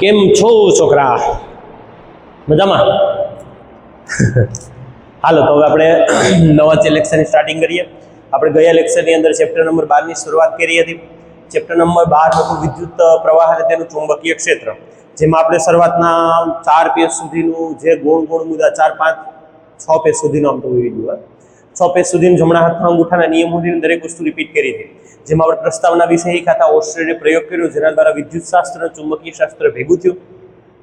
કેમ છો છોકરા? મજામાં? હાલો તો હવે આપણે નવા લેક્ચરની સ્ટાર્ટિંગ કરીએ. આપણે ગયા લેક્ચરની અંદર ચેપ્ટર નંબર 12 ની શરૂઆત કરી હતી. ચેપ્ટર નંબર 12 હતું વિદ્યુત પ્રવાહ અને તેનું ચુંબકીય ક્ષેત્ર, જેમાં આપણે શરૂઆતના 4 પેજ સુધીનું જે ગોળ મુદ્દા 4, 5, 6 પેજ સુધીનું આમ તો વિડીયો 6 પેજ સુધીનું જમણા હાથના અંગૂઠાના નિયમ સુધીની દરેક વસ્તુ રિપીટ કરી હતી. જેમાં આપણે પ્રસ્તાવના વિશે શીખ્યા ઓસ્ટ્રેલિયાએ પ્રયોગ કર્યો, જેના દ્વારા વિદ્યુત શાસ્ત્ર અને ચુંબકીય શાસ્ત્ર ભેગું થયું.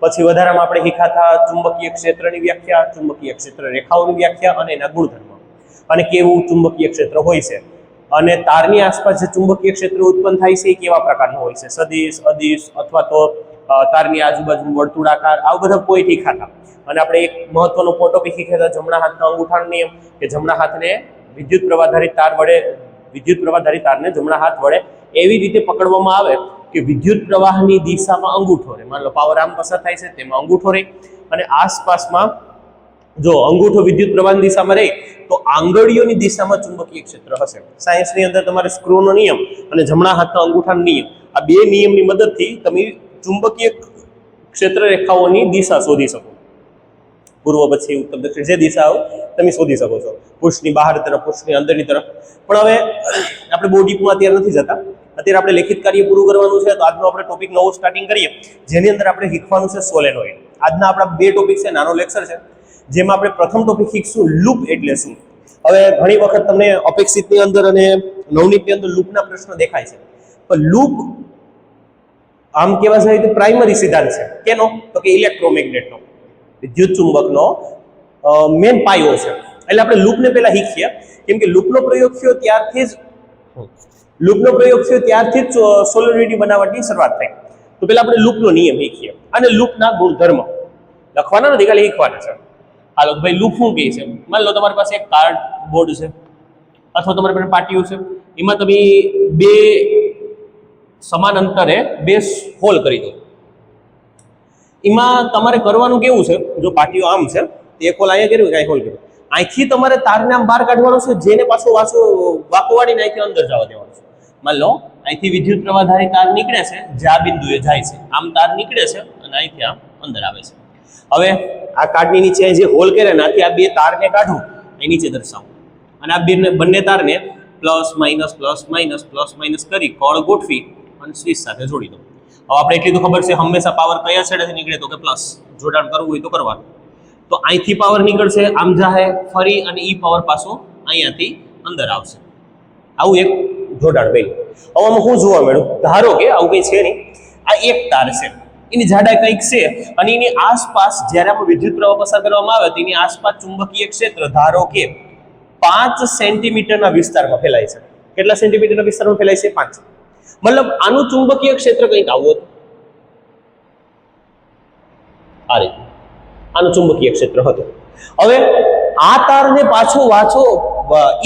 પછી વધારામાં આપણે શીખ્યા ચુંબકીય ક્ષેત્રની વ્યાખ્યા, ચુંબકીય ક્ષેત્ર રેખાઓની વ્યાખ્યા અને એના ગુણધર્મો, અને કેવું ચુંબકીય ક્ષેત્ર હોય છે, અને તારની આસપાસ જે ચુંબકીય ક્ષેત્ર ઉત્પન્ન થાય છે એ કેવા પ્રકારનું હોય છે, સદિશ, અદિશ અથવા તો તારની આજુબાજુ વર્તુળાકાર, આવા બધા પોઈન્ટ શીખ્યા. અને આપણે એક મહત્વનો ટોપિક શીખ્યા હતા જમણા હાથના અંગૂઠાનો નિયમ, કે જમણા હાથને વિદ્યુત પ્રવાહધારી તારને જમણા હાથ વડે એવી રીતે પકડવામાં આવે કે વિદ્યુત પ્રવાહની દિશામાં અંગૂઠો રહે. માની લો પાવર આમ પસાર થાય છે, તેમાં અંગૂઠો રહે, અને આસપાસમાં જો અંગૂઠો વિદ્યુત પ્રવાહની દિશામાં રહે તો આંગળીઓની દિશામાં ચુંબકીય ક્ષેત્ર હશે. સાયન્સની અંદર તમારે સ્ક્રૂનો નિયમ અને જમણા હાથના અંગૂઠાનો નિયમ, આ બે નિયમની મદદથી તમે ચુંબકીય ક્ષેત્ર રેખાઓની દિશા શોધી શકો. પૂર્વ, પશ્ચિમ, ઉત્તર, દક્ષિણ જે દિશા હોય તમે શોધી શકો છો, પૃષ્ઠની બહાર તરફ, પૃષ્ઠની અંદરની તરફ. પણ હવે આપણે બહુ ડીપમાં અત્યારે નથી જતા. અત્યારે આપણે લેખિત કાર્ય પૂરું કરવાનું છે, તો આજનો આપણે ટોપિક નવો સ્ટાર્ટિંગ કરીએ, જેની અંદર આપણે શીખવાનું છે સોલેનોઇડ. આજના આપણા બે ટોપિક છે, નાનો લેક્ચર છે, જેમાં આપણે પ્રથમ ટોપિક શીખશું લૂપ એટલે શું. હવે ઘણી વખત તમને અપેક્ષિતની અંદર અને નવનીતની અંદર લૂપના પ્રશ્ન દેખાય છે, પણ લૂપ આમ કહેવા જાય તો પ્રાઇમરી સિદ્ધાંત છે. કેનો? તો કે ઇલેક્ટ્રોમેગ્નેટનો, વિદ્યુત ચુંબકનો મેન પાયો છે. એટલે આપણે લૂપને પહેલા શીખીએ, કેમ કે લૂપનો પ્રયોગ થયો ત્યારથી જ સોલેનોઇડની બનાવટની શરૂઆત થઈ. તો પહેલા આપણે લૂપનો નિયમ શીખીએ અને લૂપના ગુણધર્મ. લખવાના નથી, ખાલી શીખવાના છે. હાલો ભાઈ, લૂપ શું કહે છે? માની લો તમારી પાસે એક કાર્ડબોર્ડ છે અથવા તમારી પાસે પાટિયું છે, એમાં તમે બે સમાન અંતરે બે હોલ કરી દો. એમાં તમારે કરવાનું કેવું છે, જો પાટિયું આમ છે તો એક હોલ અહીંયા કર્યું, એક હોલ કર્યું, અહીંથી તમારે તારને આમ બહાર કાઢવાનો છે, જેને પાછો વાંકો વાળીને અહીંથી અંદર જવા દેવાનું છે. માની લો અહીંથી વિદ્યુત પ્રવાહધારી તાર નીકળે છે, જે આ બિંદુએ જાય છે, આમ તાર નીકળે છે અને અહીંથી આમ અંદર આવે છે. હવે આ કાર્ડની નીચે જે હોલ કર્યા ને, આથી આ બે તારને કાઢું, અહીં નીચે દર્શાવું, અને આ બંને તારને પ્લસ માઇનસ કરી કળ ગોઠવી અને સ્વિચ સાથે જોડી દો. હવે આપણે એટલી તો ખબર છે હંમેશા પાવર કયા છેડેથી નીકળે, તો કે પ્લસ. જોડાણ કરવું હોય તો કરવાનું. તો અહીંથી પાવર નીકળશે, આમ જાહે ફરી, અને ઈ પાવર પાછો અહીંયાથી અંદર આવશે. આવું એક જોડાણ બન્યું. હવે આમાં શું જોવા મળ્યું? ધારો કે આવું કંઈ છે નહીં, આ એક તાર છે, એની જાડાઈ કંઈક છે, અને એની આસપાસ જ્યારે આપણે વિદ્યુત પ્રવાહ પસાર કરવામાં આવે તો એની આસપાસ ચુંબકીય ક્ષેત્ર ધારો કે 5 સેન્ટીમીટરના વિસ્તારમાં ફેલાય છે. કેટલા સેન્ટીમીટરના વિસ્તારમાં ફેલાય છે? 5. મતલબ આનું ચુંબકીય ક્ષેત્ર કંઈક આવું હતું. આ રીતે આનું ચુંબકીય ક્ષેત્ર હતું. હવે આ તારને પાછો વાંચો,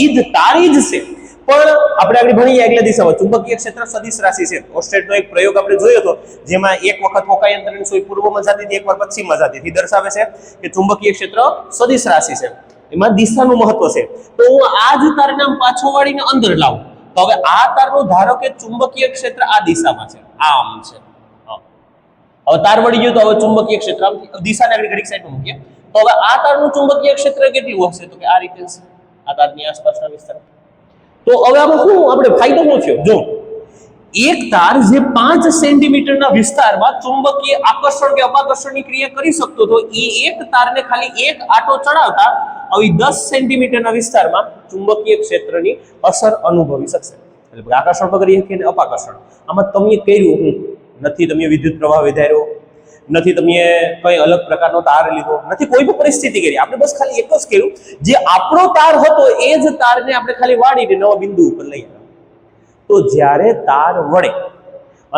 ઈદ તારી જ છે, પણ આપણે આગળ ભણીએ એટલે દિશામાં ચુંબકીય ક્ષેત્ર સદિશ રાશિ છે. ઓસ્ટેટનો એક પ્રયોગ આપણે જોયો હતો, જેમાં એક વખત હોકાયંત્રની સુઈ પૂર્વમાં જતી હતી, એકવાર પશ્ચિમમાં જતી હતી. દર્શાવે છે કે ચુંબકીય ક્ષેત્ર સદિશ રાશિ છે, એમાં દિશાનું મહત્વ છે. તો હું આ જ તારને આમ પાછો વાળીને અંદર લાવું, તો હવે આ તારનું ધારો કે ચુંબકીય ક્ષેત્ર આ દિશામાં છે, આમ છે. હવે તાર વળી ગયું તો હવે ચુંબકીય ક્ષેત્ર આમ દિશાને આગળ ઘડીક સાઈડમાં મૂકીએ, તો હવે આ તારનું ચુંબકીય ક્ષેત્ર કેટલું હશે? તો કે આ રીતે હશે, આ તારની આસપાસના વિસ્તાર. તો હવે આમાં શું આપણે ફાયદો શું થયો? જો એક તાર જે 5 સેન્ટીમીટરના વિસ્તારમાં ચુંબકીય આકર્ષણ કે અપાકર્ષણની ક્રિયા કરી શકતો હતો, એ એક તારને ખાલી એક આંટો ચડાવતા આવી 10 સેન્ટીમીટરના વિસ્તારમાં ચુંબકીય ક્ષેત્રની અસર અનુભવી શકશે. એટલે આકર્ષણ પકડી શકીએ ને અપાકર્ષણ. આમાં તમે કર્યું હું નથી, તમે વિદ્યુત પ્રવાહ વધાર્યો નથી, તમે કઈ અલગ પ્રકારનો તાર લીધો નથી, કોઈ પણ પરિસ્થિતિ કરી. આપણે બસ ખાલી એક જ કર્યું, જે આપણો તાર હતો એ જ તારને આપણે ખાલી વાળીને નવા બિંદુ ઉપર લઈ આવ્યા. તો જ્યારે તાર વળે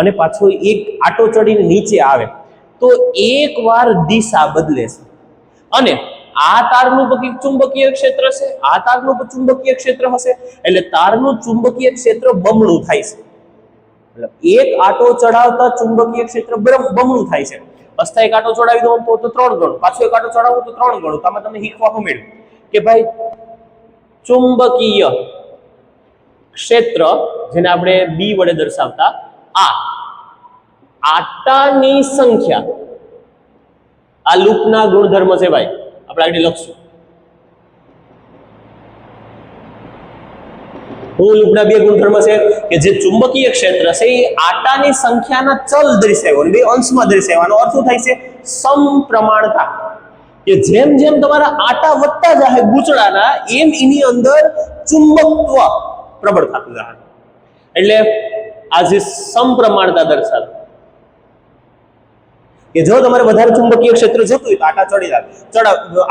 અને પાછો એક આંટો ચડીને નીચે આવે તો એકવાર દિશા બદલે છે, અને આ તારનું ચુંબકીય ક્ષેત્ર છે, આ તારનું ચુંબકીય ક્ષેત્ર હશે, એટલે તારનું ચુંબકીય ક્ષેત્ર બમણું થાય છે. મતલબ એક આંટો ચડાવતા ચુંબકીય ક્ષેત્ર બમણું થાય છે. અસ્થાયી એક આંટો ચડાવી દો તો 3 ગણું, પાછો એક આંટો ચડાવો તો 3 ગણું. આમાં તમને શીખવા મળ્યું કે ભાઈ ચુંબકીય ક્ષેત્ર, જેને આપણે બી વડે દર્શાવતા, આ આટાની સંખ્યા, આ લૂપના ગુણધર્મ છે ભાઈ, આપણે આગળ લખશું. હું લૂપના બે ગુણધર્મ છે કે જે ચુંબકીય ક્ષેત્ર છે એ આટાની સંખ્યાના ચલ દર્શાવ્યો, બે અંશમાં દર્શાવવાનો અર્થ શું થાય છે? સમપ્રમાણતા. કે જેમ જેમ તમારા આટા વધતા જાય ગૂંચળાના, એમ એની અંદર ચુંબકત્વ પ્રબળ થતું જાય. એટલે આ જે સમપ્રમાણતા દર્શાવે કે જો તમારે વધારે ચુંબકીય ક્ષેત્ર જતું હોય તો આટા ચડી જાય,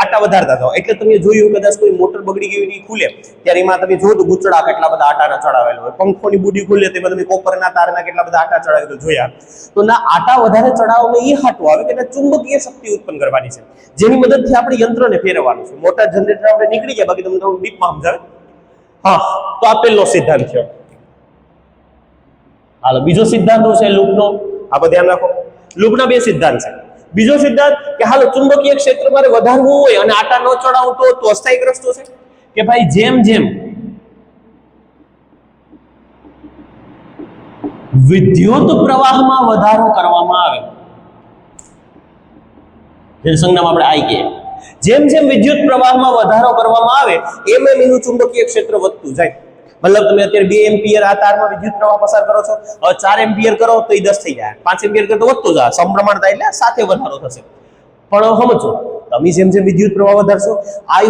આટા વધારતા જાઓ. એટલે તમે જોયું કદાચ કોઈ મોટર બગડી ગઈ નહીં ખુલે ત્યારે એમાં તમે જો તો ગૂંચળા કેટલા બધા આટાના ચડાવેલા હોય, પંખોની બુડી ખુલે તેમાં તમે કોપરના તારના કેટલા બધા આટા ચડાવેલા જોયા. તો ના આટા વધારે ચડાવવામાં એ હાટું આવે કે ચુંબકીય શક્તિ ઉત્પન્ન કરવાની છે, જેની મદદથી આપણે યંત્રને ફેરવવાનું છે. મોટા જનરેટર આપણે નીકળી ગયા, બાકી તમને થોડું ડીપમાં સમજાવે. હા, તો આ પહેલો સિદ્ધાંત છે. હાલો, બીજો સિદ્ધાંત છે લૂપનો. આ બધું ધ્યાન રાખો. લૂપના બે સિદ્ધાંત છે. બીજો સિદ્ધાંત કે હાલો ચુંબકીય ક્ષેત્ર મારે વધારવું હોય અને આટા ન ચડાવું તો અસ્થાયી રસ્તો છે કે ભાઈ જેમ જેમ વિદ્યુત પ્રવાહમાં વધારો કરવામાં આવે, જે સંજ્ઞામાં આપણે આઈ કહીએ, જેમ જેમ વિદ્યુત પ્રવાહમાં વધારો કરવામાં આવે એમ એમ એનું ચુંબકીય ક્ષેત્ર વધતું જાય. મતલબ તમે અત્યારે 2 એમ્પિયર આ તારમાં વિદ્યુત પ્રવાહ પસાર કરો છો, હવે 4 એમ્પિયર કરો તો એ 10 થઈ જાય, 5 એમ્પિયર કરો તો વધતો જાય, સમપ્રમાણતા એટલે સાથે વધારો થશે. પણ સમજો, તમે જેમ જેમ વિદ્યુત પ્રવાહ વધારશો, આઈ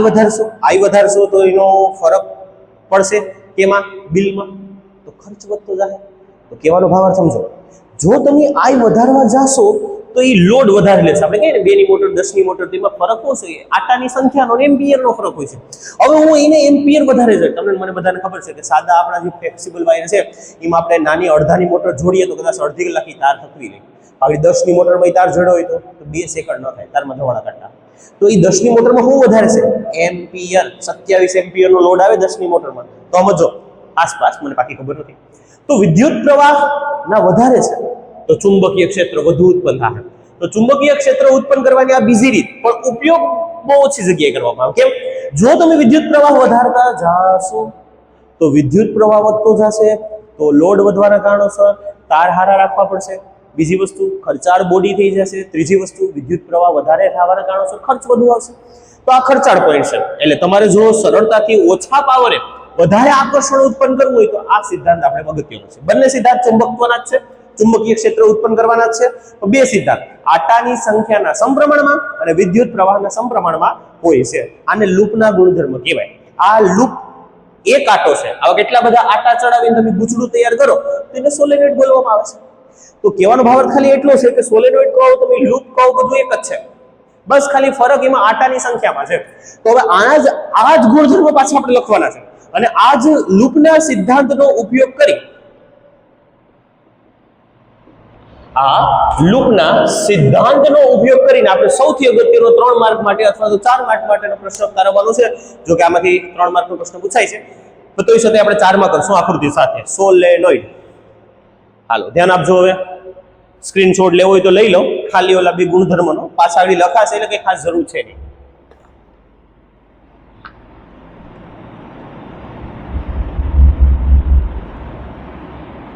વધારશો તો એનો ફરક પડશે કેમાં? બિલમાં. તો ખર્ચ વધતો જાય. તો કહેવાનો ભાવ સમજો, જો તમે આઈ વધારવા જાશો તો એ લોડ વધારે લેશે. આપણે કહીએ ને 2 ની મોટર 10 ની મોટર, તેમાં ફરક શું છે? આટાની સંખ્યાનો એમ્પિયરનો ફરક હોય છે. હવે હું એને એમ્પિયર વધારે છે, તમને મને બધાને ખબર છે કે સાદા આપણા જે ફ્લેક્સિબલ વાયર છે એમાં આપણે નાની અડધાની મોટર જોડીએ તો કદાચ અડધી કલાકની તાર થકવી નહીં. આવી 10 ની મોટરમાં તાર જડો હોય તો 2 સેકન્ડ ન થાય તારમાં જવાળા કાઢતા. તો એ 10 ની મોટરમાં શું વધારે છે? એમ્પિયર. 27 એમ્પિયરનો લોડ આવે 10 ની મોટરમાં. તો સમજો આસપાસ, મને બાકી ખબર નથી. તો વિદ્યુત પ્રવાહ ના વધારે છે તો ચુંબકીય ક્ષેત્ર વધુ ઉત્પન્ન થાય. તો ચુંબકીય ક્ષેત્ર ઉત્પન્ન કરવાની આ બીજી રીત, પણ ઉપયોગ બહુ ઓછી જગ્યાએ કરવામાં આવે. કેમ? જો તમે વિદ્યુત પ્રવાહ વધારતા જાશો તો વિદ્યુત પ્રવાહ વધતો જશે, તો લોડ વધવાના કારણોસર તાર હારા રાખવા પડશે. બીજી વસ્તુ ખર્ચાળ બોડી થઈ જશે. ત્રીજી વસ્તુ વિદ્યુત પ્રવાહ વધારે થવાના કારણોસર ખર્ચ વધુ આવશે. તો આ ખર્ચાળ પોઈન્ટ છે. એટલે તમારે જો સરળતાથી ઓછા પાવરે વધારે આકર્ષણ ઉત્પન્ન કરવું હોય તો આ સિદ્ધાંત આપણે અગત્યનો છે. બંને સિદ્ધાંત ચુંબકત્વના જ છે, ચુંબકીય ક્ષેત્ર ઉત્પન્ન કરવાના જ છે. તો બે સિદ્ધાંત આટાની સંખ્યાના સમપ્રમાણમાં અને વિદ્યુત પ્રવાહના સમપ્રમાણમાં હોય છે. આને લૂપના ગુણધર્મ કહેવાય. આ લૂપ એક આટો છે, આવા કેટલા બધા આટા ચડાવીને તમે ગૂંચળું તૈયાર કરો તો એને સોલેનોઇડ બોલવામાં આવે છે. તો કહેવાનો ભાવ ખાલી એટલો છે કે સોલેનોઇડ કહો તમે લૂપ કહો બધું એક જ છે, બસ ખાલી ફરક એમાં આટાની સંખ્યામાં છે. તો હવે આ જ ગુણધર્મ પાછા આપણે લખવાના છે અને આ જ લૂપના સિદ્ધાંતનો ઉપયોગ કરી આપણે સૌથી અગત્યનો 3 માર્ક માટે અથવા તો 4 માર્ક માટેનો પ્રશ્ન તારવવાનો છે. જો કે આમાંથી 3 માર્કનો પ્રશ્ન પૂછાય છે તો તોય સાથે આપણે 4 માં કરશું આકૃતિ સાથે. સોલેનોઇડ. હાલો ધ્યાન આપજો. હવે સ્ક્રીનશોટ લેવો હોય તો લઈ લો, ખાલી ઓલા બે ગુણધર્મનો પાછા આગળ લખાશે એટલે કઈ ખાસ જરૂર છે નહીં.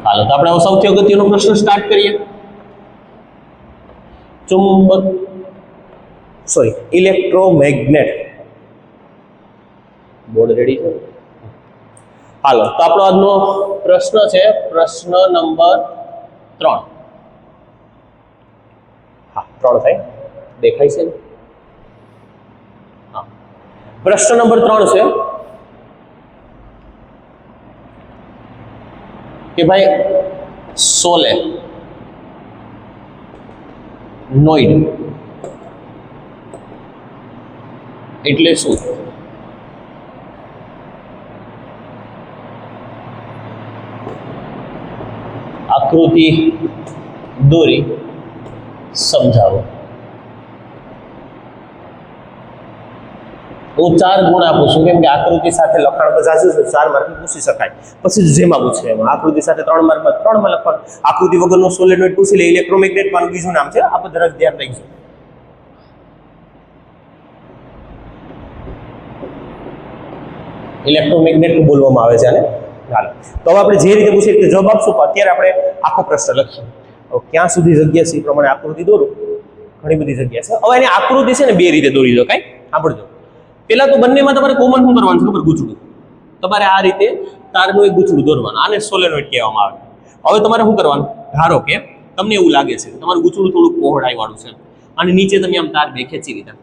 હાલો તો આપણે સૌથી અગત્યનો પ્રશ્ન સ્ટાર્ટ કરીએ. ઇલેક્ટ્રોમેગ્નેટ. બોર્ડ રેડી છે? હાલો તો આપણો આજનો પ્રશ્ન છે પ્રશ્ન નંબર 3. હા 3 થાય દેખાય છે ને? હા પ્રશ્ન નંબર 3 છે કે ભાઈ સોલેનોઇડ એટલે શું? આકૃતિ દોરી સમજાવો. હું 4 ગુણ આપું છું કેમ કે આકૃતિ સાથે લખાણ બધા છે 4 માર્ક પૂછી શકાય. પછી જેમાં પૂછે એમાં આકૃતિ સાથે 3 માર્કમાં 3 માં લખવાનું. આકૃતિ વગરનો સોલેનોઇડ પૂછી લે. ઇલેક્ટ્રોમેગ્નેટમાં બીજું નામ છે, આપણે જરાક ધ્યાન રાખીશું. ઇલેક્ટ્રોમેગ્નેટ બોલવામાં આવે છે આને. હાલો તો હવે આપણે જે રીતે પૂછીએ તે જવાબ આપશું. અત્યારે આપણે આખો પ્રશ્ન લખીએ. ક્યાં સુધી જગ્યા છે એ પ્રમાણે આકૃતિ દોરો. ઘણી બધી જગ્યા છે. હવે એની આકૃતિ છે ને બે રીતે દોરી દો. કાંઈ સાંભળજો. પેલા તો બંનેમાં તમારે કોમન શું કરવાનું છે ખબર? ગૂંચળું. તમારે આ રીતે તારનું એક ગૂંચળું દોરવાનું. આને સોલેનોઇડ કહેવામાં આવે. હવે તમારે શું કરવાનું? ધારો કે તમને એવું લાગે છે કે તમારું ગૂંચળું થોડું પહોળાઈ વાળું છે અને નીચે તમે આમ તાર બે ખેંચી લીધા.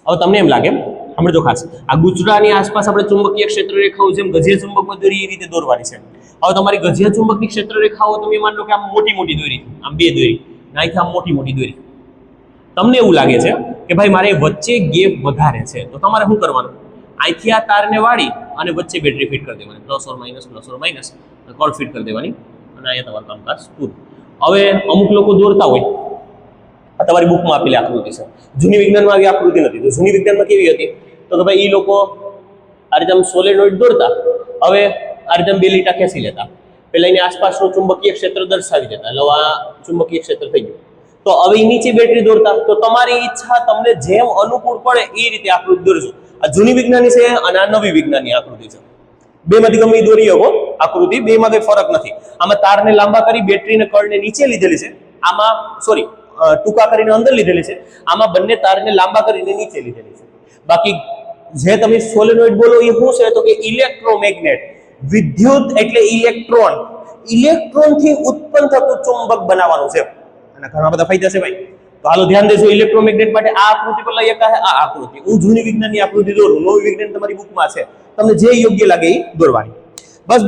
હવે તમને એમ લાગે, સમજો ખાસ, આ ગૂંચળાની આસપાસ આપણે ચુંબકીય ક્ષેત્ર રેખાઓ જેમ ગજિયા ચુંબકમાં દોરી એ રીતે દોરવાની છે. હવે તમારી ગજિયા ચુંબકની ક્ષેત્ર રેખાઓ તમે માની લો કે આમ મોટી મોટી દોરી, આમ બે દોરી, અહીંથી આમ મોટી મોટી દોરી. તમને એવું લાગે છે કે ભાઈ મારે વચ્ચે ગેપ વધારે છે, તો તમારે શું કરવાનું? અહીંથી આ તારને વાળી અને વચ્ચે બેટરી ફિટ કરી દેવાની, plus or minus cord fit કરી દેવાની અને અહીંયા તમારું કામકાજ પૂરું. હવે અમુક લોકો દોરતા હોય, આ તમારી બુકમાં આપેલી આકૃતિ છે. જૂની વિજ્ઞાનમાં આવી આકૃતિ નથી. તો જૂની વિજ્ઞાનમાં કેવી હતી? તો કે ભાઈ એ લોકો આ રીતે આમ સોલેનોઇડ દોરતા. હવે આ રીતે બે લીટા ખેંચી લેતા, પેલા એની આસપાસનું ચુંબકીય ક્ષેત્ર દર્શાવી દેતા. એટલે આ ચુંબકીય ક્ષેત્ર થઈ ગયું. તો હવે નીચે બેટરી દોરતા. તો તમારી ઈચ્છા, તમને જેમ અનુકૂળ પડે એ રીતે આકૃતિ દોરજો. આ જૂની વિજ્ઞાની છે અને આ નવી વિજ્ઞાનની આકૃતિ છે. બેમાંથી ગમે એ દોરી શકો આકૃતિ, બેમાં કઈ ફરક નથી. આમાં તારને લાંબા કરી બેટરીને કળને નીચે લીધેલી છે, આમાં સોરી ટૂંકા કરીને અંદર લીધેલી છે. આમાં બંને તારને લાંબા કરીને નીચે લીધેલી છે. બાકી જે તમે સોલેનોઇડ બોલો એ શું છે? તો કે ઇલેક્ટ્રોમેગ્નેટ. વિદ્યુત એટલે ઇલેક્ટ્રોન, ઇલેક્ટ્રોન થી ઉત્પન્ન થતું ચુંબક બનાવવાનું છે. અને ઘણા બધા ફાયદા છે ભાઈ. તો હાલો ધ્યાન દેજો. ઇલેક્ટ્રોમેગ્નેટ માટે આ આકૃતિ પર લઈ શકાય, આ આકૃતિ. હું જૂની વિજ્ઞાનની આકૃતિ દોરું, નવી વિજ્ઞાન તમારી બુકમાં છે. તમને જે યોગ્ય લાગે એ દોરવાની. બસ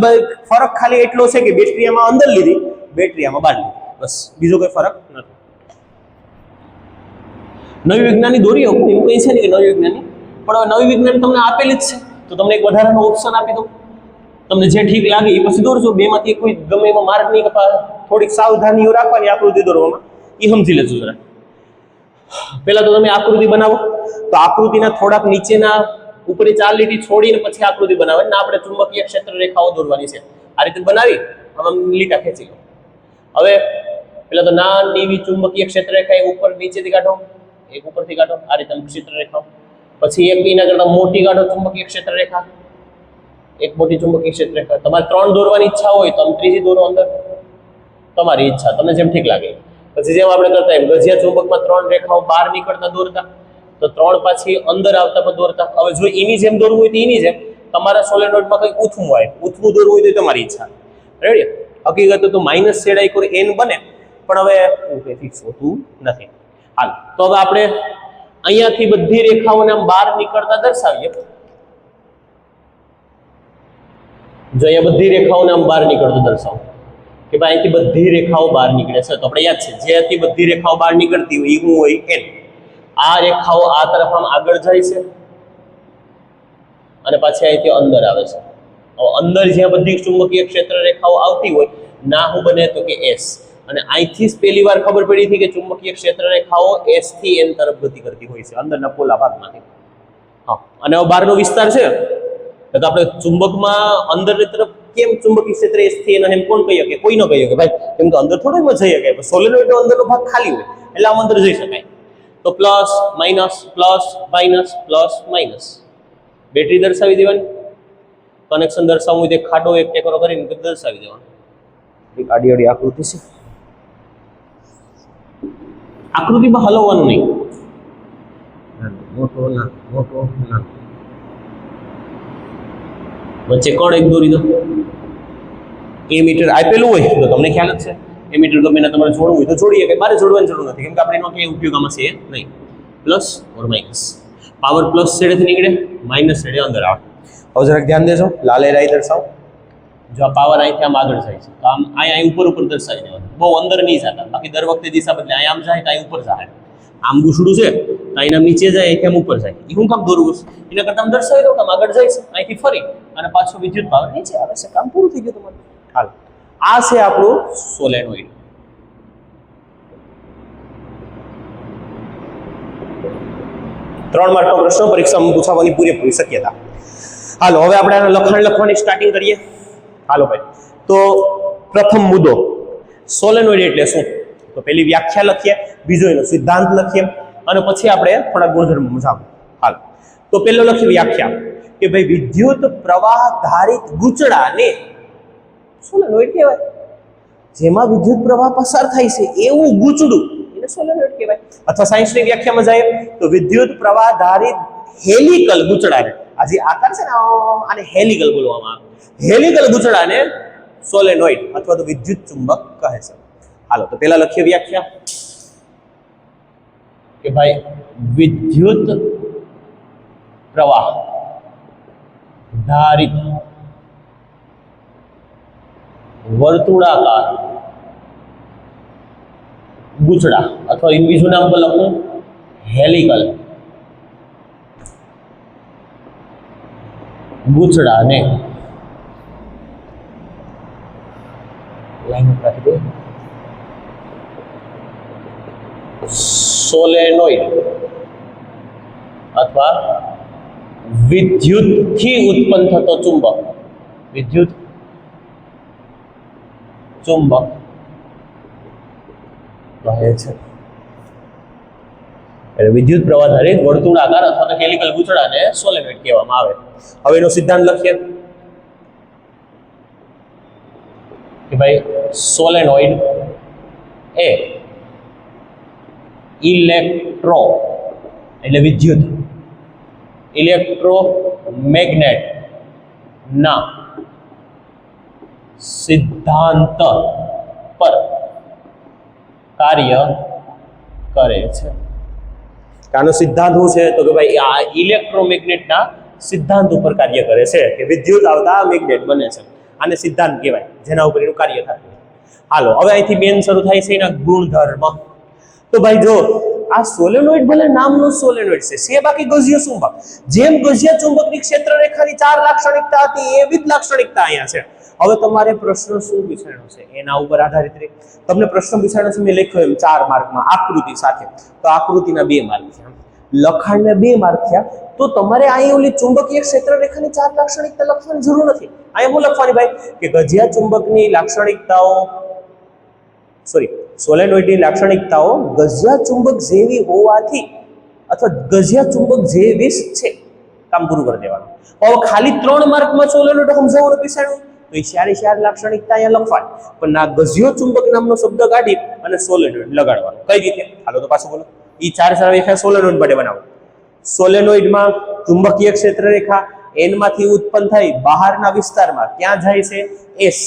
ફરક ખાલી એટલો છે કે બેટરી આમાં અંદર લીધી, બેટરી આમાં બહાર લીધી. બસ બીજો કોઈ ફરક નથી. નવી વિજ્ઞાનની દોરી એવું કઈ છે ને કે નવી વિજ્ઞાનની, પણ હવે નવી વિજ્ઞાન તમને આપેલી જ છે, તો તમને એક વધારાનો ઓપ્શન આપી દઉં. તમને જે ઠીક લાગે એ પછી દોરજો. બેમાંથી કોઈ ગમે એમાં માર્ક નહીં કપા. થોડીક સાવધાનીઓ રાખવાની આકૃતિ દોરવામાં, એ સમજી લેજો જરા. પહેલા તો તમે આકૃતિ બનાવો. તો આકૃતિના થોડાક નીચેના ઉપરની 4 લીટી છોડીને પછી આકૃતિ બનાવે ને આપણે ચુંબકીય ક્ષેત્ર રેખાઓ દોરવાની છે. આ રીતે બનાવી આમ લીટા ખેંચી લો. હવે પેલા તો નાની એવી ચુંબકીય ક્ષેત્ર રેખા એક ઉપર નીચેથી કાઢો, એક ઉપરથી કાઢો. આ રીતે ક્ષેત્ર રેખાઓ. પછી એક એના કરતા મોટી કાઢો ચુંબકીય ક્ષેત્ર રેખા, એક મોટી ચુંબકીય ક્ષેત્ર રેખા. તમારે 3 દોરવાની ઈચ્છા હોય તો ત્રીજી દોરો અંદર, તમારી ઈચ્છા, તમને જેમ ઠીક લાગે. પછી જેમ આપણે કરતા એમ ગજિયા ચુંબકમાં 3 રેખાઓ બહાર નીકળતા દોરતા, તો 3 પાછી અંદર આવતા પણ દોરતા. હવે જો એની જેમ દોરવું હોય તો એની જેમ, તમારા સોલેનોઇડમાં કંઈ ઊથમું હોય, ઊથમું દોરવું હોય તો તમારી ઈચ્છા. રેડી? હકીકત તો માઇનસ છેડા એક n બને, પણ હવે એવું કંઈ ફિક્સ હોતું નથી. હાલ તો હવે આપણે અહીંયાથી બધી રેખાઓને આમ બહાર નીકળતા દર્શાવીએ. જો અહીંયા બધી રેખાઓને આમ બહાર નીકળતું દર્શાવો કે ભાઈ અહીંથી બધી રેખાઓ બહાર નીકળે છે, તો આપણે યાદ છે જેથી બધી રેખાઓ બહાર નીકળતી હોય એ શું હોય? n. આ રેખાઓ આ તરફ આમ આગળ જાય છે અને પાછી અહીંથી અંદર આવે છે. હવે અંદર જ્યાં બધી ચુંબકીય ક્ષેત્ર રેખાઓ આવતી હોય ના શું બને? તો કે s. અને અહીંથી જ પહેલી વાર ખબર પડી હતી કે ચુંબકીય ક્ષેત્ર રેખાઓ s થી n તરફ ગતિ કરતી હોય છે, અંદરના પોલા ભાગમાંથી. હા, અને હવે બહારનો વિસ્તાર છે તો આપણે ચુંબકમાં અંદરની તરફ કેમ ચુંબકીય ક્ષેત્ર s થી n એમ કોણ કહી શકે? કોઈ ન કહી શકે ભાઈ, કેમ કે અંદર થોડું જઈ શકે. સોલેનોઇડનો અંદરનો ભાગ ખાલી હોય એટલે આમ અંદર જઈ શકાય. તો પ્લસ માઇનસ બેટરી દર્શાવી દેવાની. કનેક્શન દર્શાવવું હોય તો ખાડો એક ટેકરો કરીને દર્શાવી દેવાનો. એક આડી આડી આકૃતિ છે. આકૃતિમાં હલવાનું નહીં. મોટો ના વચ્ચે કણ એક દોરી દો. એમીટર આપેલું હોય તો તમને ખ્યાલ જ છે. એમીટર ગમે ના તમારે જોડવું હોય તો જોડીએ, કે મારે જોડવાની જરૂર નથી, કેમ કે આપણે એનો કઈ ઉપયોગ આમાં છે નહીં. Plus or minus. Power plus છેડેથી નીકળે, માઇનસ છેડે અંદર આવે. હવે જરાક ધ્યાન દેજો. લાલ એરાઈ દર્શાવો. જો આ પાવર અહીંથી આમ આગળ જાય છે તો આમ અહીંયા ઉપર દર્શાવી દેવાનું. બહુ અંદર નહીં જતા, બાકી દર વખતે દિશા બદલે. અહીંયા આમ જાય તો અહીં ઉપર જાય. આમ ગુસડું છે તો અહીંના નીચે જાય, અહીંથી આમ ઉપર જાય. એ હું કામ દોરવું છે? એના કરતા આમ દર્શાવી દો કે આમ આગળ જાય છે, અહીંથી ફરી અને પાછો વિદ્યુત પાવર નીચે આવે છે. કામ પૂરું થઈ ગયું તમારું. હાલ, આ છે આપણું સોલેનોઇડ. ત્રણ માર્કનો પ્રશ્ન પરીક્ષામાં પૂછાવાની પૂરેપૂરી શક્યતા. હાલો હવે આપણે લખાણ લખવાની સ્ટાર્ટિંગ કરીએ. હાલો ભાઈ, તો પ્રથમ મુદ્દો, સોલેનોઇડ એટલે શું? તો પેલી વ્યાખ્યા લખીએ, બીજો એનો સિદ્ધાંત લખીએ અને પછી આપણે થોડા ગુણધર્મો સમજાવું. હાલ, તો પેલો લખીએ વ્યાખ્યા કે ભાઈ વિદ્યુત પ્રવાહ ધારિત ગૂંચળાને સોલેનોઇડ કહેવાય. જેમાં વિદ્યુત પ્રવાહ પસાર થાય છે એવું ગૂંચડું એને સોલેનોઇડ કહેવાય. અથવા સાયન્સની વ્યાખ્યામાં જાય તો વિદ્યુત પ્રવાહ ધારિત હેલિકલ ગૂંચડાને, આ જે આકાર છે ને આને હેલિકલ બોલવામાં આવે, હેલિકલ ગૂંચડાને સોલેનોઇડ અથવા તો વિદ્યુત ચુંબક કહે છે. હાલો તો પહેલા લખીએ વ્યાખ્યા કે ભાઈ વિદ્યુત પ્રવાહ ધારિત વર્તુળાકાર ગૂંચડા અથવા બીજું નામ પર લખું હેલિકલ ગૂંચડાને સોલેનોઇડ અથવા વિદ્યુતથી ઉત્પન્ન થતો ચુંબક, વિદ્યુત ચુંબક કહે છે. એટલે વિદ્યુત પ્રવાહ ધારિત વર્તુળાકાર અથવા તો હેલિકલ ગૂંચડાને સોલેનોઇડ કહેવામાં આવે. હવે એનો સિદ્ધાંત લખીએ કે ભાઈ સોલેનોઇડ એ ઇલેક્ટ્રો એટલે વિદ્યુત ઇલેક્ટ્રોમેગ્નેટ ના સિદ્ધાંત પર કાર્ય કરે છે. આનો સિદ્ધાંત શું છે તો કે ભાઈ આ ઇલેક્ટ્રોમેગ્નેટના સિદ્ધાંત ઉપર કાર્ય કરે છે કે વિદ્યુત આવતા મેગ્નેટ બને છે. આને સિદ્ધાંત કહેવાય જેના ઉપર એનું કાર્ય થતું હોય. હાલો હવે અહીંથી મેન શરૂ થાય છે એના ગુણધર્મ. તો ભાઈ જો આ સોલેનોઇડ ભલે નામનું સોલેનોઇડ છે બાકી ગોસીય ચુંબક. જેમ ગોસીય ચુંબકની ક્ષેત્ર રેખાની 4 લાક્ષણિકતા હતી એવી જ લાક્ષણિકતા અહીંયા છે. હવે તમારે પ્રશ્ન શું પૂછાણો છે એના ઉપર આધારિત રહે. તમને પ્રશ્ન પૂછાણો છે મેં લખ્યો એમ 4 માર્કમાં આકૃતિ સાથે, તો આકૃતિના 2 માર્ક થયા, લખાણના 2 માર્ક થયા. તો તમારે અહીં ઓલી ચુંબકીય ક્ષેત્ર રેખાની 4 લાક્ષણિકતા લખવાની જરૂર નથી. અહીંયા હું લખવાની ભાઈ કે ગોસીય ચુંબકની લાક્ષણિકતાઓ સોલેનોઇડની લાક્ષણિકતાઓ ગોસીય ચુંબક જેવી હોવાથી અથવા ગોસીય ચુંબક જેવી જ છે. કામ પૂરું કરી દેવાનું. હવે ખાલી 3 માર્કમાં સોલેનોઇડ સમજાવવાનું પીસાડ્યું તો એ 4 લાક્ષણિકતા અહીંયા લખવાની, પણ આ ગોસીય ચુંબક નામનો શબ્દ કાઢી અને સોલેનોઇડ લગાડવાનો. કઈ રીતે? હાલો તો પાછું બોલો. એ 4 રેખા સોલેનોઇડ માટે બનાવો. સોલેનોઇડમાં ચુંબકીય ક્ષેત્ર રેખા n માંથી ઉત્પન્ન થઈ બહારના વિસ્તારમાં ક્યાં જાય છે? S.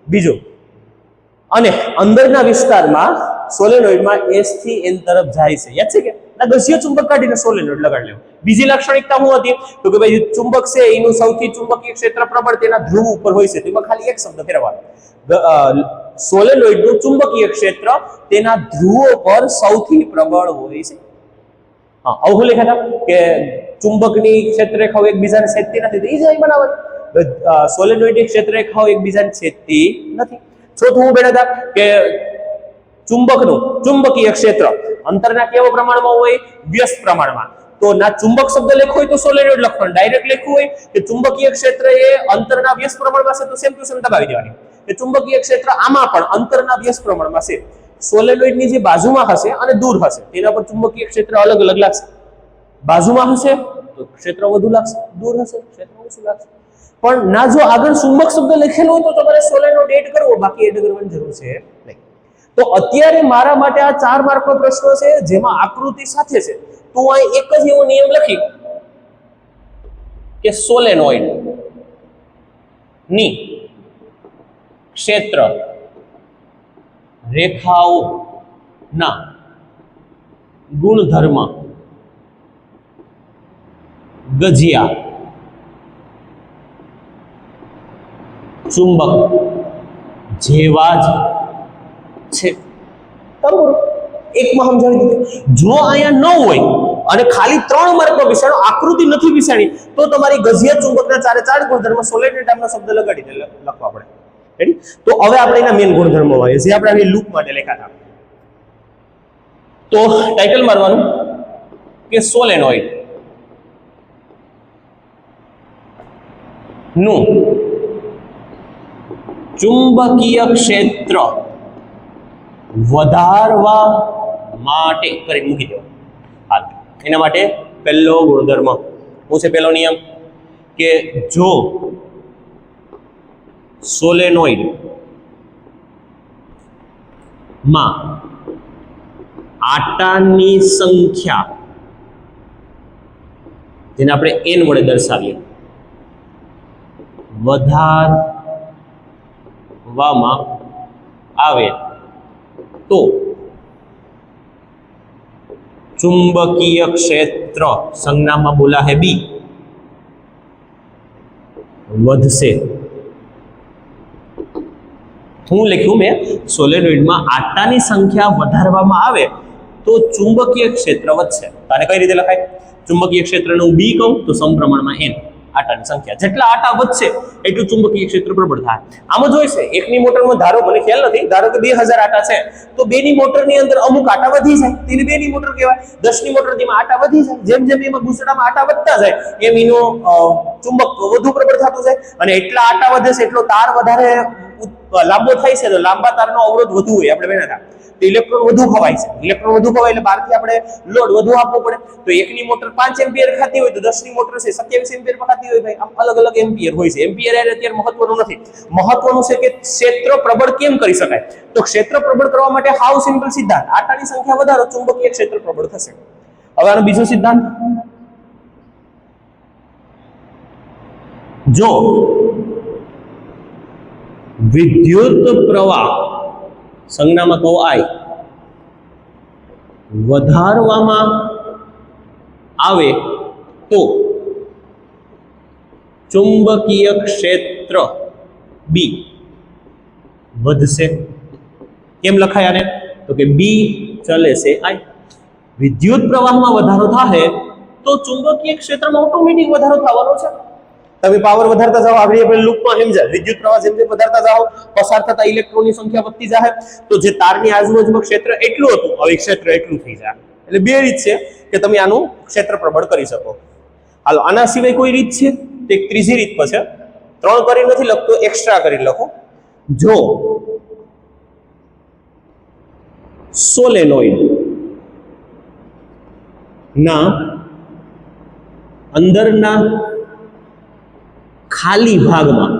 બીજું અને અંદરના વિસ્તારમાં સોલેનોઇડમાં S થી n તરફ જાય છે. યાદ છે કે ના? ગોસીય ચુંબક કાઢીને સોલેનોઇડ લગાડી લેવું. બીજી લાક્ષણિકતા શું હતી તો કે ભાઈ ચુંબક છે એનું સૌથી ચુંબકીય ક્ષેત્ર પ્રબળ તેના ધ્રુવ ઉપર હોય છે. તેમાં ખાલી એક શબ્દ ફેરવવાનો, સોલેનોઇડનું ચુંબકીય ક્ષેત્ર તેના ધ્રુવો પર સૌથી પ્રબળ હોય છે. હા, આવું લખ્યા હતા કે ચુંબકની ક્ષેત્ર રેખાઓ એકબીજાને છેદતી નથી, તો એ જ અહીં બનાવવાની. સોલેનોઇડની ક્ષેત્ર રેખાઓ એકબીજાને છેદતી નથી. ચોથું હું બેઠા હતા કે ચુંબકનું ચુંબકીય ક્ષેત્ર અંતરના કેવા પ્રમાણમાં હોય? વ્યસ્ત પ્રમાણમાં. તો ના ચુંબક શબ્દ લખવો હોય તો સોલેનોઇડ લખવાનું, ડાયરેક્ટ લખવું હોય કે ચુંબકીય ક્ષેત્ર એ અંતરના વ્યસ્ત પ્રમાણમાં છે તો સેમ ટુ સેમ દબાવી દેવાની કે ચુંબકીય ક્ષેત્ર આમાં પણ અંતરના વ્યસ્ત પ્રમાણમાં છે. સોલેનોઇડની જે બાજુમાં હશે અને દૂર હશે તેના પર ચુંબકીય ક્ષેત્ર અલગ અલગ લાગશે. બાજુમાં હશે તો ક્ષેત્ર વધુ લાગશે, દૂર હશે ક્ષેત્ર ઓછું લાગશે. પણ ના જો આગળ ચુંબક શબ્દ લખેલો હોય તો તમારે સોલેનોઇડ એડ કરવો, બાકી એડ કરવાની જરૂર છે નહીં. તો અત્યારે મારા માટે આ 4 માર્કનો પ્રશ્ન છે જેમાં આકૃતિ સાથે છે. તો અહીં એક જ એવો નિયમ લખી કે સોલેનોઇડ ની ક્ષેત્ર રેખાઓના ગુણધર્મ ગોસીય ચુંબક જેવા જ છે. બરાબર, એકમાં સમજાવી દીધું. જો અહીંયા ન હોય અને ખાલી 3 માર્કનો વિષયનો આકૃતિ નથી વિષયની તો તમારી ગોસીય ચુંબકના 4 ગુણધર્મ સોલેનોઇડ નામનો શબ્દ લગાડી લખવા પડે. રેડી? તો હવે આપણે એના મેઇન ગુણધર્મો હોય જે આપણે અહીં લૂપ માટે લખ્યા હતા. તો ટાઇટલ મારવાનું કે સોલેનોઇડ નું ચુંબકીય ક્ષેત્ર વધારવા માટે કરી મૂકી દો. હાલ એના માટે પહેલો ગુણધર્મ શું છે? પહેલો નિયમ કે જો સોલેનોઇડ માં આટાની સંખ્યા, જેને આપણે n વડે દર્શાવીએ, વધારવામાં આવે તો ચુંબકીય ક્ષેત્ર, સંજ્ઞામાં બોલા है बी, વધશે. હું લખ્યું મેં, સોલેનોઇડમાં આટાની સંખ્યા વધારવામાં આવે તો ચુંબકીય ક્ષેત્ર વધશે. આને કઈ રીતે લખાય? ચુંબકીય ક્ષેત્રને હું બી કહું તો સમપ્રમાણમાં n, આટાની સંખ્યા. જેટલા આટા વધશે એટલું ચુંબકીય ક્ષેત્ર પ્રબળ થાય. આમાં જોઈશે એકની મોટરમાં ધારો, મને ખ્યાલ નથી, ધારો કે 2000 આટા છે તો બેની મોટરની અંદર અમુક આટા વધી જાય, તેને બેની મોટર કહેવાય. 10ની મોટર જેમાં આટા વધી જાય, જેમ જેમ એમાં ઘૂંસડામાં આટા વધતા જાય એમ એનો ચુંબક વધુ પ્રબળ થતું જાય, અને એટલા આટા વધે છે એટલો તાર વધારે લાંબો થાય છે, તો લાંબા તારનો અવરોધ વધુ હોય, આપણે બેના તો ઇલેક્ટ્રોન વધુ ખવાય છે. ઇલેક્ટ્રોન વધુ ખવાય એટલે બહારથી આપણે લોડ વધુ આપવો પડે. તો એકની મોટર 5 એમ્પિયર ખાતી હોય તો 10ની મોટર છે 27 એમ્પિયર પર ખાતી હોય. ભાઈ આમ અલગ અલગ એમ્પિયર હોય છે. એમ્પિયર અત્યારે મહત્વનું નથી, મહત્વનું છે કે ક્ષેત્ર પ્રબળ કેમ કરી શકાય. તો ક્ષેત્ર પ્રબળ કરવા માટે હાવ સિમ્પલ સિદ્ધાંત, આટાની સંખ્યા વધારો ચુંબકીય ક્ષેત્ર પ્રબળ થશે. હવે આનો બીજો સિદ્ધાંત, જો વિદ્યુત પ્રવાહ, સંજ્ઞામાં કહો I, વધારવામાં આવે તો ચુંબકીય ક્ષેત્ર બી વધશે. કેમ લખાય આને? તો કે બી ચલે છે I. વિદ્યુત પ્રવાહમાં વધારો થાય તો ચુંબકીય ક્ષેત્રમાં ઓટોમેટિક વધારો થવાનો છે. તમે પાવર વધારતા જાઓ, આગળ આપણે લૂપમાં સમજાય, વિદ્યુત પ્રવાહ જેમ જેમ વધારતા જાઓ પસાર થતા ઇલેક્ટ્રોનની સંખ્યા વધતી જાય, તો જે તારની આજુબાજુનું ક્ષેત્ર એટલું હતું હવે ક્ષેત્ર એટલું થઈ જાય. એટલે બે રીત છે કે તમે આનું ક્ષેત્ર પ્રબળ કરી શકો. હાલો, આના સિવાય કોઈ રીત છે? તો એક ત્રીજી રીત પર છે, 3 કરી નથી લખતો, એક્સ્ટ્રા કરી લખો. જો સોલેનોઇડ ના અંદરના ખાલી ભાગમાં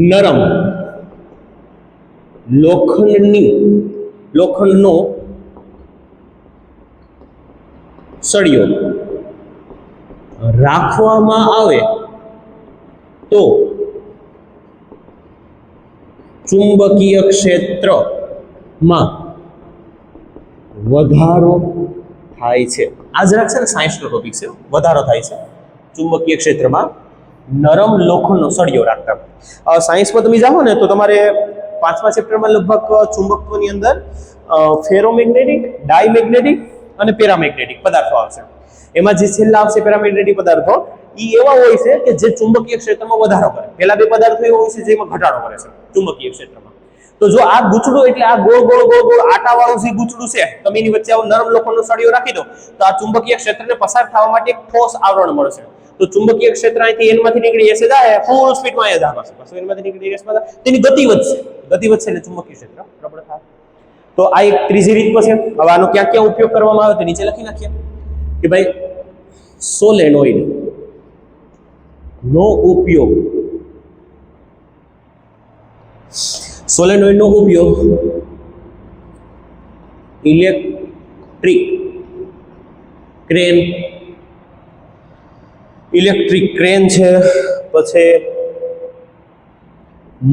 નરમ લોખંડનો સળિયો રાખવામાં આવે તો ચુંબકીય ક્ષેત્રમાં વધારો થાય છે. આ જરાક છે ને સાયન્સનો ટોપિક છે, વધારો થાય છે ચુંબકીય ક્ષેત્રમાં નરમ લોખંડનો સળિયો રાખતા. સાયન્સમાં તમે જાઓ ને તો તમારે 5મા ચેપ્ટરમાં લગભગ ચુંબકત્વની અંદર ફેરોમેગ્નેટિક, ડાયમેગ્નેટિક અને પેરામેગ્નેટિક પદાર્થો આવશે. એમાં જે છેલ્લા આવશે પેરામેગ્નેટિક પદાર્થો, એ એવા હોય છે કે જે ચુંબકીય ક્ષેત્રમાં વધારો કરે. પહેલા 2 પદાર્થો એવા હોય છે જેમાં ઘટાડો કરે છે ચુંબકીય ક્ષેત્રમાં. તો જો આ ગૂંચડું, એટલે આ ગોળ ગોળ ગોળ ગોળ આટાવાળું જે ગૂંચડું છે, તમે એની વચ્ચે આવો નરમ લોખંડનો સળિયો રાખી દો તો આ ચુંબકીય ક્ષેત્રને પસાર થવા માટે એક ઠોસ આવરણ મળશે. તો ચુંબકીય ક્ષેત્ર અહીંથી n માંથી નીકળી એસે જાય, ફૂલ સ્પીડમાં એ ધાર કરશે. પછી n માંથી નીકળી s માં તેની ગતિ વધશે, ગતિ વધશે એટલે ચુંબકીય ક્ષેત્ર પ્રબળ થાય. તો આ એક ત્રીજી રીત છે. હવે આનો ક્યાં ક્યાં ઉપયોગ કરવામાં આવે તો નીચે લખી નાખીએ કે ભાઈ સોલેનોઇડ નો ઉપયોગ, સોલેનોઇડનો ઉપયોગ ઇલેક્ટ્રિક ક્રેન છે, પછી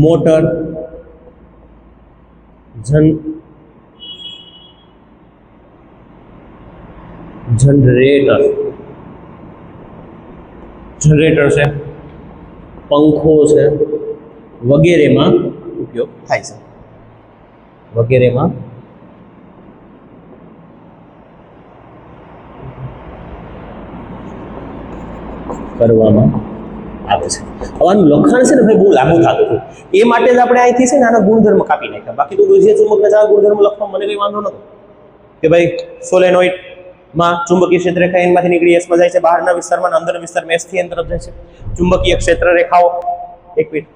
મોટર, જનરેટર છે, પંખો છે, વગેરેમાં ઉપયોગ થાય છે. વગેરેમાં કરવામાં આવે છે. આનું લખાણ છે ને ભાઈ બહુ લાંબુ થતું હતું, એ માટે જ આપણે અહીંથી છે ને આના ગુણધર્મ કાપી નાખ્યા. બાકી તો જે ચુંબકના ચાર ગુણધર્મ લખવા મને કંઈ વાંધો નતો કે ભાઈ સોલેનોઇડમાં ચુંબકીય ક્ષેત્ર રેખા એનમાંથી નીકળી એસમાં જાય છે, બહારના વિસ્તારમાં અંદરના વિસ્તારમાં એસથી એન તરફ જાય છે. ચુંબકીય ક્ષેત્ર રેખાઓ, એક મિનિટ,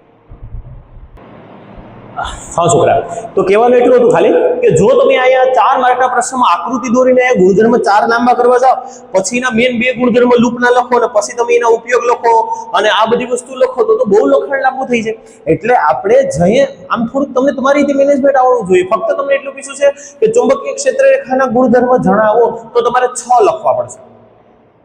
હા છોકરા, તો કહેવાનું એટલું હતું ખાલી કે જો તમે અહીંયા 4 માર્કના પ્રશ્નમાં આકૃતિ દોરીને ગુણધર્મ 4 લાંબા કરવા જાઓ, પછીના મેન 2 ગુણધર્મ લૂપના લખો અને પછી તમે એના ઉપયોગ લખો અને આ બધી વસ્તુ લખો તો બહુ લખાણ લાંબુ થઈ જાય. એટલે આપણે જઈએ આમ થોડુંક તમને તમારી રીતે મેનેજમેન્ટ આવડવું જોઈએ. ફક્ત તમને એટલું પૂછ્યું છે કે ચુંબકીય ક્ષેત્ર રેખાના ગુણધર્મ જણાવો, તો તમારે 6 લખવા પડશે.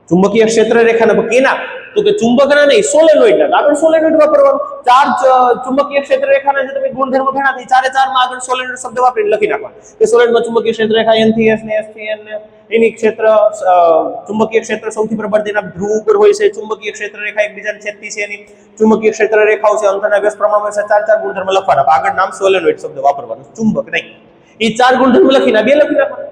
ચુંબકીય ક્ષેત્ર રેખાના કેના, તો કે ચુંબકના નહીં, સોલેનોઇડના. આગળ સોલેનોઇડ વાપરવાનું. 4 ચુંબકીય ક્ષેત્ર રેખાના જે તમે ગુણધર્મ ગણા છે, 4 માં આગળ સોલેનોઇડ શબ્દ વાપરીને લખી નાખવાનો. કે સોલેનોઇડમાં ચુંબકીય ક્ષેત્ર રેખા n થી s ને s થી n ને એની ક્ષેત્ર ચુંબકીય ક્ષેત્ર સૌથી પ્રબળ તેના ધ્રુવ ઉપર હોય છે. ચુંબકીય ક્ષેત્ર રેખા એકબીજાને છેદતી છે, એની ચુંબકીય ક્ષેત્ર રેખાઓ છે, અંતરના વ્યસ્ત પ્રમાણમાં છે. 4 ગુણધર્મ લખવાના. આગળ નામ સોલેનોઇડ શબ્દ વાપરવાનો, ચુંબક નહીં. એ 4 ગુણધર્મ લખીને 2 લખી નાખવાના.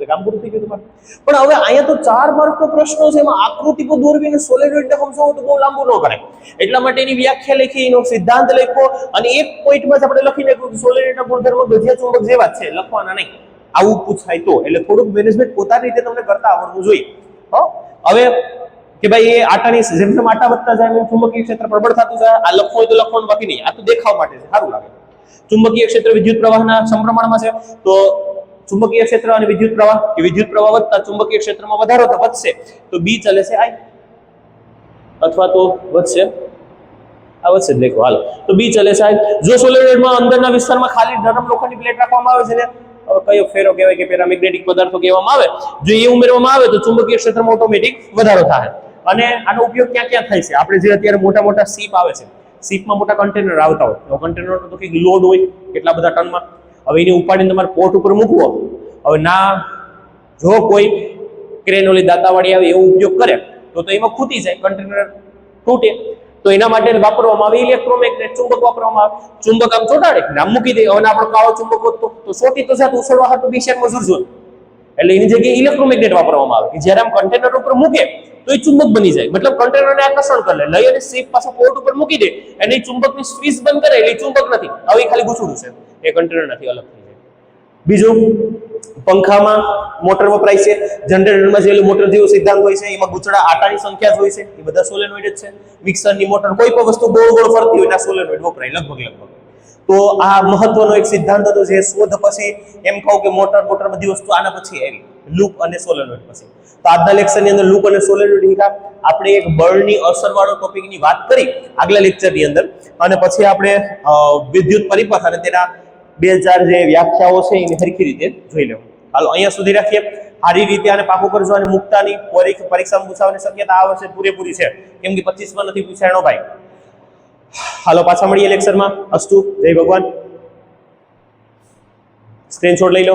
કામ પૂરું થઈ ગયું તમારું. પણ હવે અહીંયા તો 4 માર્કનો પ્રશ્ન છે, એમાં આકૃતિ કો દોરવીને સોલેનોઇડને સમજાવો તો બહુ લાંબુ ન કરાય. એટલા માટે એની વ્યાખ્યા લખી, એનો સિદ્ધાંત લખ્યો અને એક પોઈન્ટમાં આપણે લખી નાખ્યું કે સોલેનોઇડના ગુણધર્મો ગઠિયા ચુંબક જેવા જ છે, લખવાના નહીં. આવું પૂછાય તો. એટલે થોડુંક મેનેજમેન્ટ પોતાની રીતે તમને કરતા આવડવું જોઈએ. હવે કે ભાઈ એ આટાની જેમ જેમ આટા વધતા જાય એમ ચુંબકીય ક્ષેત્ર પ્રબળ થતું જાય. આ લખવું હોય તો લખવાનું, બાકી નહીં. આ તો દેખાવ માટે છે, સારું લાગે. ચુંબકીય ક્ષેત્ર વિદ્યુત પ્રવાહના સમપ્રમાણમાં છે, તો ચુંબકીય ક્ષેત્ર અને વિદ્યુત પ્રવાહ કે વિદ્યુત પ્રવાહ વધતા ચુંબકીય ક્ષેત્રમાં વધારો તો વધશે, તો B ચલે છે I, અથવા તો વધશે આ વધશે જ લખો. હાલો, તો B ચલે છે I. જો સોલેનોઇડમાં અંદરના વિસ્તારમાં ખાલી નરમ લોખંડની પ્લેટ રાખવામાં આવે છે ને, કયો ફેરો કહેવાય કે પેરામેગ્નેટિક પદાર્થો કહેવામાં આવે, જો એ ઉમેરવામાં આવે તો ચુંબકીય ક્ષેત્રમાં ઓટોમેટિક વધારો થાય. અને આનો ઉપયોગ ક્યાં ક્યાં થાય છે? આપણે જે અત્યારે મોટા મોટા શીપ આવે છે, શીપમાં મોટા કન્ટેનર આવતા હોય, તો કન્ટેનરનો તો કંઈક લોડ હોય કેટલા બધા ટનમાં. હવે એને ઉપાડીને તમારે પોર્ટ ઉપર મૂકવો. હવે ના જો કોઈ ક્રેન ઓલી દાતાવાળી આવે એવો ઉપયોગ કરે તો એમાં ખૂટી જાય, કન્ટેનર તૂટે. તો એના માટે વાપરવામાં આવે ઇલેક્ટ્રોમેગ્નેટ, ચુંબક વાપરવામાં આવે. ચુંબક આમ ચોટાડે, આમ મૂકી દે. હવે આપણો કાળો ચુંબક હોત તો સોટી તો જાય, ઉછળવા હાટું બી શેરમાં મજૂર જોત. એટલે એની જગ્યાએ ઇલેક્ટ્રોમેગ્નેટ વાપરવામાં આવે કે જ્યારે આમ કન્ટેનર ઉપર મૂકે તો એ ચુંબક બની જાય. મતલબ કન્ટેનરને આકર્ષણ કરે, લઈ અને શીપ પાછો પોર્ટ ઉપર મૂકી દે અને એ ચુંબકની સ્વિચ બંધ કરે એટલે ચુંબક નથી. હવે ખાલી ગૂંચળું છે, એ કન્ટેનર નથી, અલગ થઈ જાય. બીજું, પંખામાં મોટર વપરાય છે, જનરેટરમાં જે મોટર જેવો સિદ્ધાંત હોય છે, એમાં ગૂંચળા આટાની સંખ્યા જ હોય છે, એ બધા સોલેનોઇડ જ છે. મિક્સરની મોટર, કોઈ પણ વસ્તુ ગોળ ગોળ ફરતી હોય એના સોલેનોઇડ વપરાય લગભગ. તો આ મહત્વનો એક સિદ્ધાંત હતો, જે શોધ પછી એમ કહું કે મોટર બધી વસ્તુ આના પછી આવી, લૂપ અને સોલેનોઇડ પછી. તો આજના લેક્ચરની અંદર લૂપ અને સોલેનોઇડ હિસાબ આપણે એક બળની અસરવાળો ટોપિકની વાત કરી આગલા લેક્ચરની અંદર, અને પછી આપણે વિદ્યુત પરિપથ અને તેના 2000 જે વ્યાખ્યાઓ છે એને સરખી રીતે જોઈ લેવું. હાલો, અહીંયા સુધી રાખીએ. સારી રીતે આને પાકું કરજો અને મુક્તાની પરીક્ષામાં પૂછાવાની શક્યતા આ વર્ષે પૂરેપૂરી છે, કેમ કે 25માં નથી પૂછાણો ભાઈ. હાલો, પાછા મળીએ લેક્ચરમાં. અસ્તુ, જય ભગવાન. સ્ક્રીનશોટ લઈ લો.